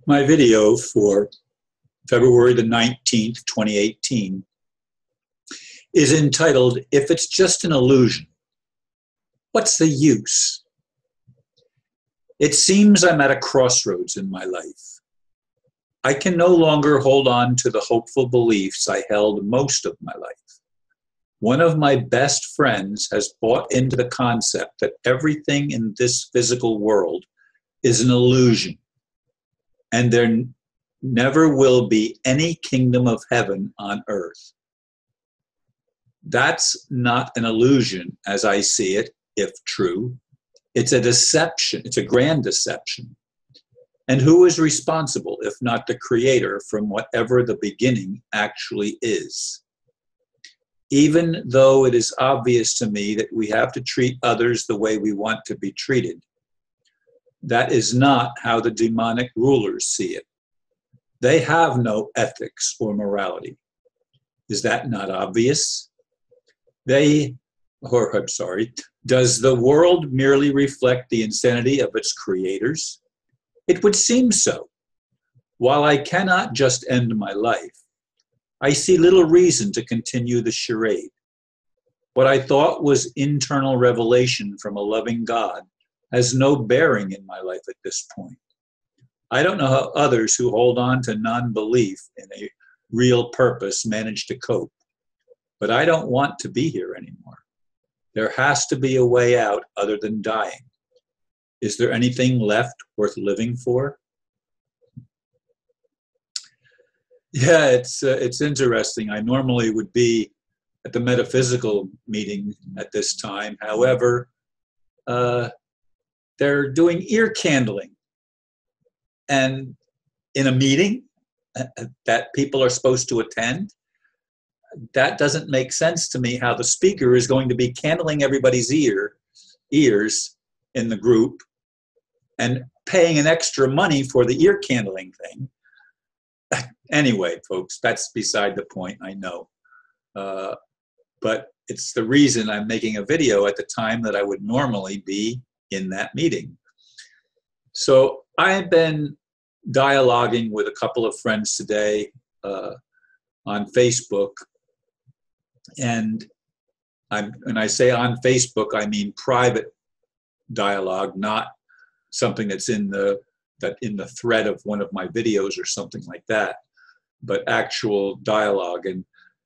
My video for February the 19th, 2018 is entitled, If It's Just an Illusion, What's the Use? It seems I'm at a crossroads in my life. I can no longer hold on to the hopeful beliefs I held most of my life. One of my best friends has bought into the concept that everything in this physical world is an illusion, and there never will be any kingdom of heaven on earth. That's not an illusion as I see it, if true. It's a deception. It's a grand deception. And who is responsible, if not the Creator, from whatever the beginning actually is? Even though it is obvious to me that we have to treat others the way we want to be treated, that is not how the demonic rulers see it. They have no ethics or morality. Is that not obvious? Does the world merely reflect the insanity of its creators? It would seem so. While I cannot just end my life, I see little reason to continue the charade. What I thought was internal revelation from a loving God has no bearing in my life at this point. I don't know how others who hold on to non-belief in a real purpose manage to cope, but I don't want to be here anymore. There has to be a way out other than dying. Is there anything left worth living for? Yeah, it's interesting. I normally would be at the metaphysical meeting at this time. However, they're doing ear candling, and in a meeting that people are supposed to attend, that doesn't make sense to me how the speaker is going to be candling everybody's ears in the group and paying an extra money for the ear candling thing. Anyway, folks, that's beside the point, I know. But it's the reason I'm making a video at the time that I would normally be in that meeting. So I've been dialoguing with a couple of friends today on Facebook. And when I say on Facebook, I mean private dialogue, not something that's in the thread of one of my videos or something like that, but actual dialogue.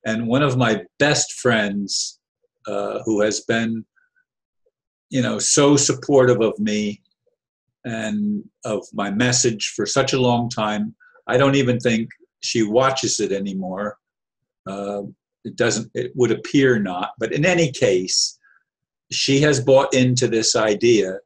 And one of my best friends who has been, so supportive of me and of my message for such a long time, I don't even think she watches it anymore. It would appear not, but in any case, she has bought into this idea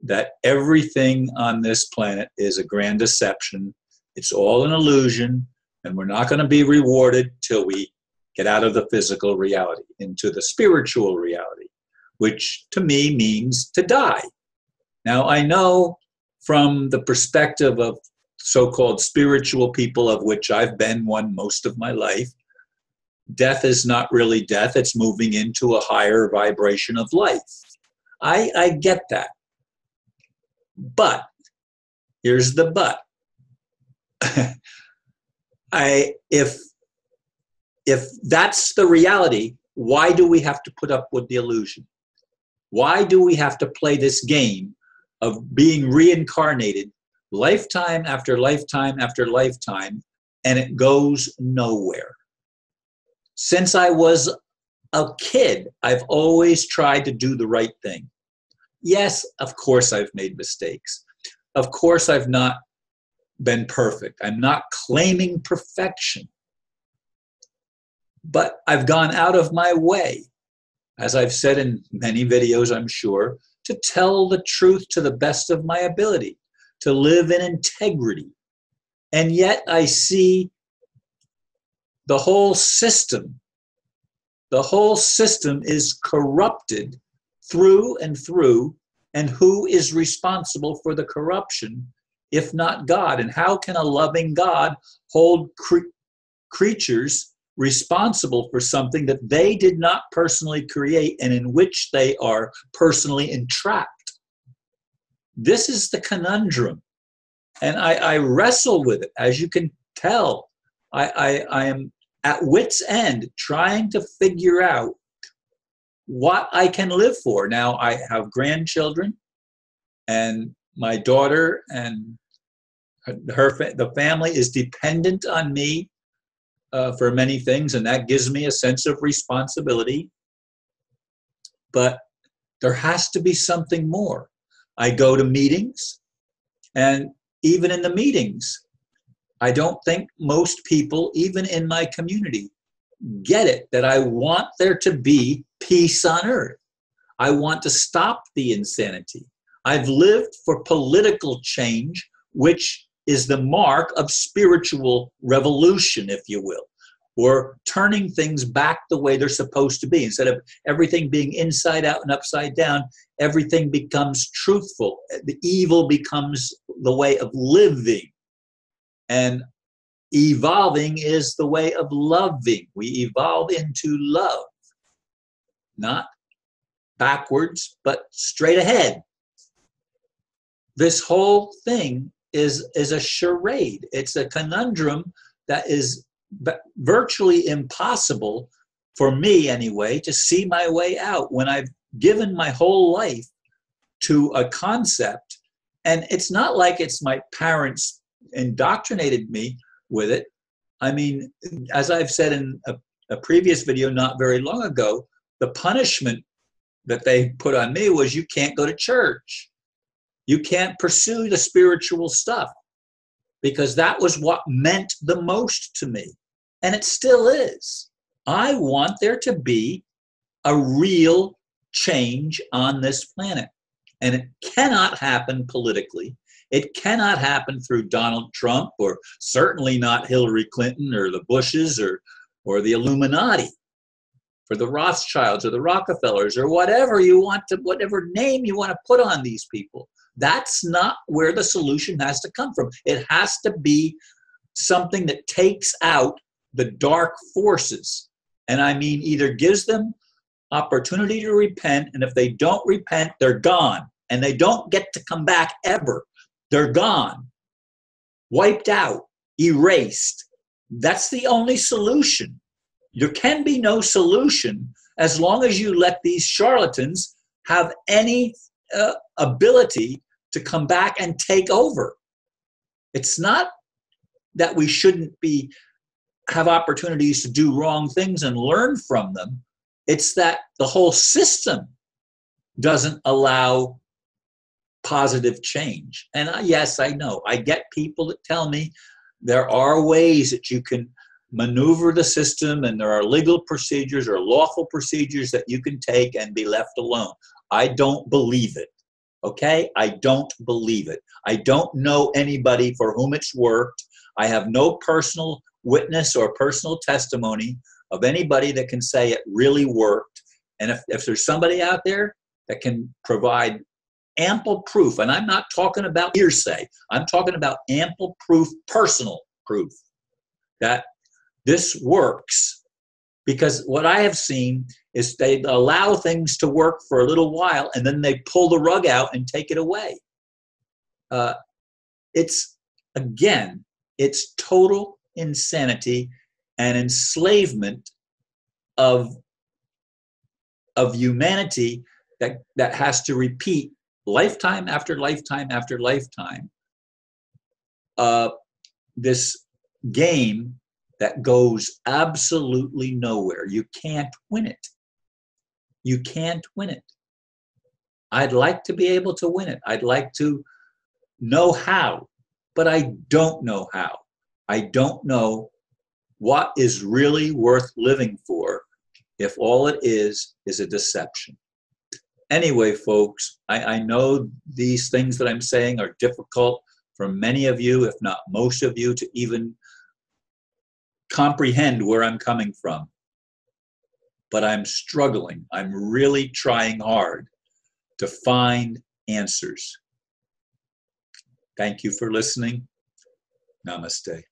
that everything on this planet is a grand deception. It's all an illusion, and we're not going to be rewarded till we get out of the physical reality into the spiritual reality, which to me means to die. Now, I know from the perspective of so-called spiritual people, of which I've been one most of my life, death is not really death. It's moving into a higher vibration of life. I get that. But, here's the but. If that's the reality, why do we have to put up with the illusion? Why do we have to play this game of being reincarnated lifetime after lifetime after lifetime, and it goes nowhere? Since I was a kid, I've always tried to do the right thing. Yes, of course I've made mistakes. Of course I've not been perfect. I'm not claiming perfection. But I've gone out of my way, as I've said in many videos, I'm sure, to tell the truth to the best of my ability, to live in integrity. And yet I see the whole system is corrupted through and through, and who is responsible for the corruption, if not God? And how can a loving God hold creatures responsible for something that they did not personally create and in which they are personally entrapped? This is the conundrum. And I wrestle with it. As you can tell, I am at wit's end trying to figure out what I can live for. Now, I have grandchildren, and my daughter and the family is dependent on me for many things, and that gives me a sense of responsibility. But there has to be something more. I go to meetings, and even in the meetings, I don't think most people, even in my community, get it that I want there to be peace on earth. I want to stop the insanity. I've lived for political change, which is the mark of spiritual revolution, if you will, or turning things back the way they're supposed to be. Instead of everything being inside out and upside down, everything becomes truthful. The evil becomes the way of living. And evolving is the way of loving. We evolve into love, not backwards, but straight ahead. This whole thing is a charade. It's a conundrum that is virtually impossible for me anyway to see my way out when I've given my whole life to a concept. And it's not like it's my parents indoctrinated me with it. I mean, as I've said in a previous video not very long ago, the punishment that they put on me was you can't go to church. You can't pursue the spiritual stuff, because that was what meant the most to me. And it still is. I want there to be a real change on this planet. And it cannot happen politically. It cannot happen through Donald Trump, or certainly not Hillary Clinton or the Bushes or the Illuminati, for the Rothschilds or the Rockefellers or whatever you want to, whatever name you want to put on these people. That's not where the solution has to come from. It has to be something that takes out the dark forces. And I mean, either gives them opportunity to repent, and if they don't repent, they're gone. And they don't get to come back ever. They're gone, wiped out, erased. That's the only solution. There can be no solution as long as you let these charlatans have any ability to come back and take over. It's not that we shouldn't have opportunities to do wrong things and learn from them. It's that the whole system doesn't allow positive change. And yes, I know. I get people that tell me there are ways that you can maneuver the system, and there are legal procedures or lawful procedures that you can take and be left alone. I don't believe it. Okay? I don't believe it. I don't know anybody for whom it's worked. I have no personal witness or personal testimony of anybody that can say it really worked. And if there's somebody out there that can provide ample proof, and I'm not talking about hearsay, I'm talking about ample proof, personal proof, that this works. Because what I have seen is they allow things to work for a little while, and then they pull the rug out and take it away. It's total insanity and enslavement of humanity that has to repeat lifetime after lifetime after lifetime. This game that goes absolutely nowhere. You can't win it. You can't win it. I'd like to be able to win it. I'd like to know how, but I don't know how. I don't know what is really worth living for if all it is a deception. Anyway, folks, I know these things that I'm saying are difficult for many of you, if not most of you, to even comprehend where I'm coming from. But I'm struggling. I'm really trying hard to find answers. Thank you for listening. Namaste.